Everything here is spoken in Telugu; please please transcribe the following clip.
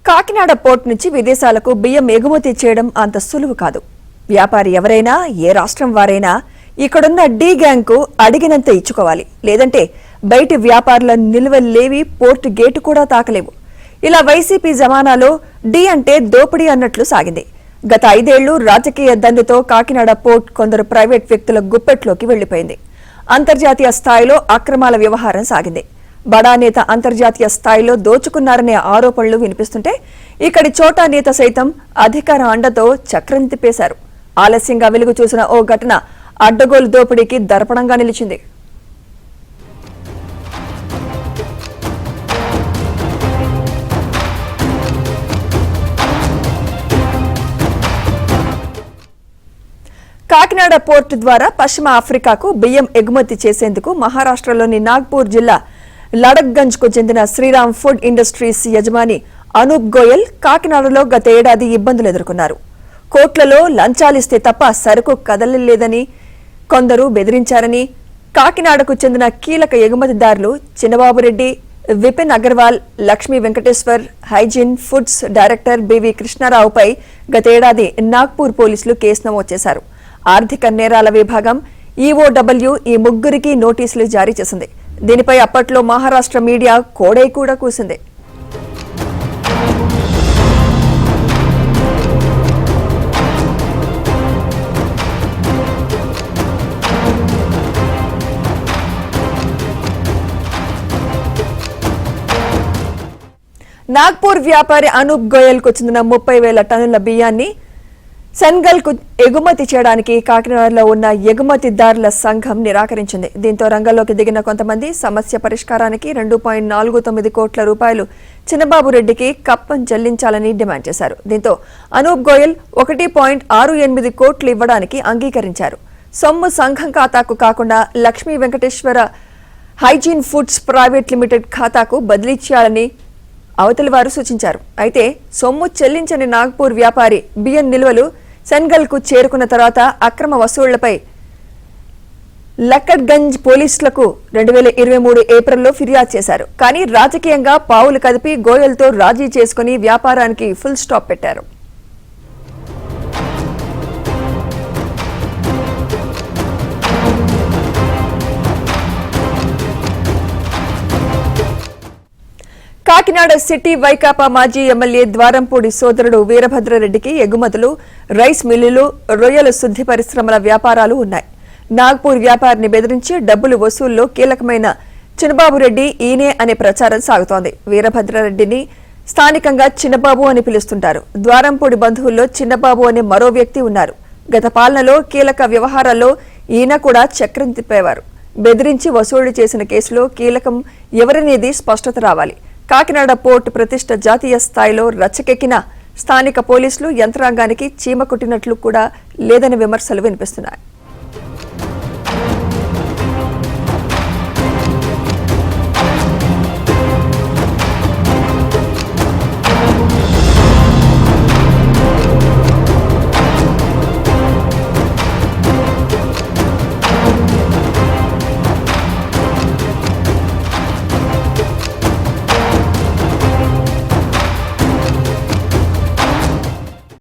కాకినాడ పోర్ట్ నుంచి విదేశాలకు బియ్యం ఎగుమతి చేయడం అంత సులువు కాదు. వ్యాపారి ఎవరైనా ఏ రాష్ట్రం వారైనా ఇక్కడున్న డి గ్యాంగ్కు అడిగినంత ఇచ్చుకోవాలి. లేదంటే బయటి వ్యాపారుల నిల్వలేవి పోర్ట్ గేటు కూడా తాకలేవు. ఇలా వైసీపీ జమానాలో డి అంటే దోపిడీ అన్నట్లు సాగింది. గత 5 ఏళ్లు రాజకీయ దండుతో కాకినాడ పోర్ట్ కొందరు ప్రైవేట్ వ్యక్తుల గుప్పెట్లోకి వెళ్లిపోయింది. అంతర్జాతీయ స్థాయిలో అక్రమాల వ్యవహారం సాగింది. బడా నేత అంతర్జాతీయ స్థాయిలో దోచుకున్నారనే ఆరోపణలు వినిపిస్తుంటే ఇక్కడి చోటా నేత సైతం అధికార అండతో చక్రం తిప్పేశారు. ఆలస్యంగా వెలుగు చూసిన ఓ ఘటన అడ్డగోలు దోపిడీకి దర్పణంగా నిలిచింది. కాకినాడ పోర్టు ద్వారా పశ్చిమ ఆఫ్రికాకు బియ్యం ఎగుమతి చేసేందుకు మహారాష్ట్రలోని నాగ్పూర్ జిల్లా లడక్గంజ్ కు చెందిన శ్రీరామ్ ఫుడ్ ఇండస్ట్రీస్ యజమాని అనూప్ గోయల్ కాకినాడలో గత ఏడాది ఇబ్బందులు ఎదుర్కొన్నారు. కోట్లలో లంచాలిస్తే తప్ప సరుకు కదలలేదని కొందరు బెదిరించారని కాకినాడకు చెందిన కీలక ఎగుమతిదారులు Chinnababu Reddy, Vipin Agarwal, Lakshmi Venkateshwar, hygiene foods director BV కృష్ణారావుపై గతేడాది నాగ్పూర్ పోలీసులు కేసు నమోదు చేశారు. ఆర్థిక నేరాల విభాగం ఈఓడబ్ల్యూ ఈ ముగ్గురికి నోటీసులు జారీ చేసింది. దీనిపై అప్పట్లో మహారాష్ట్ర మీడియా కోడై కూడా కూసింది. నాగ్పూర్ వ్యాపారి అనూప్ గోయల్ కు చెందిన 30,000 టన్నుల బియ్యాన్ని సెనెగల్ కు ఎగుమతి చేయడానికి కాకినాడలో ఉన్న ఎగుమతిదారుల సంఘం నిరాకరించింది. దీంతో రంగంలోకి దిగిన కొంతమంది సమస్య పరిష్కారానికి 2.49 కోట్ల రూపాయలు చిన్నబాబురెడ్డికి కప్పం చెల్లించాలని డిమాండ్ చేశారు. దీంతో అనూప్ గోయల్ 1.68 కోట్లు ఇవ్వడానికి అంగీకరించారు. సొమ్ము సంఘం ఖాతాకు కాకుండా Lakshmi Venkateswara hygiene foods private limited ఖాతాకు బదిలీ చేయాలని అవతలి వారు సూచించారు. అయితే సొమ్ము చెల్లించని నాగ్పూర్ వ్యాపారి బియ్యం నిల్వలు సెనెగల్ కు చేరుకున్న తర్వాత అక్రమ వసూళ్లపై లక్కడ్గంజ్ పోలీసులకు 2023 ఏప్రిల్లో ఫిర్యాదు చేశారు. కానీ రాజకీయంగా పావులు కదిపి గోయల్తో రాజీ చేసుకుని వ్యాపారానికి ఫుల్ స్టాప్ పెట్టారు. కాకినాడ సిటీ వైకాపా మాజీ ఎమ్మెల్యే ద్వారంపూడి సోదరుడు వీరభద్రారెడ్డికి ఎగుమతులు, రైస్ మిల్లులు, రొయ్యల శుద్ధి పరిశ్రమల వ్యాపారాలు ఉన్నాయి. నాగ్పూర్ వ్యాపారిని బెదిరించి డబ్బులు వసూల్లో కీలకమైన చిన్నబాబురెడ్డి ఈయనే అనే ప్రచారం సాగుతోంది. వీరభద్రారెడ్డిని స్థానికంగా చిన్నబాబు అని పిలుస్తుంటారు. ద్వారంపూడి బంధువుల్లో చిన్నబాబు అనే మరో వ్యక్తి ఉన్నారు. గత పాలనలో కీలక వ్యవహారాల్లో ఈయన కూడా చక్రం తిప్పేవారు. బెదిరించి వసూళ్లు చేసిన కేసులో కీలకం ఎవరనేది స్పష్టత రావాలి. కాకినాడ పోర్టు ప్రతిష్ట జాతీయ స్థాయిలో రచ్చకెక్కిన స్థానిక పోలీసులు యంత్రాంగానికి చీమ కుట్టినట్లు కూడా లేదని విమర్శలు వినిపిస్తున్నాయి.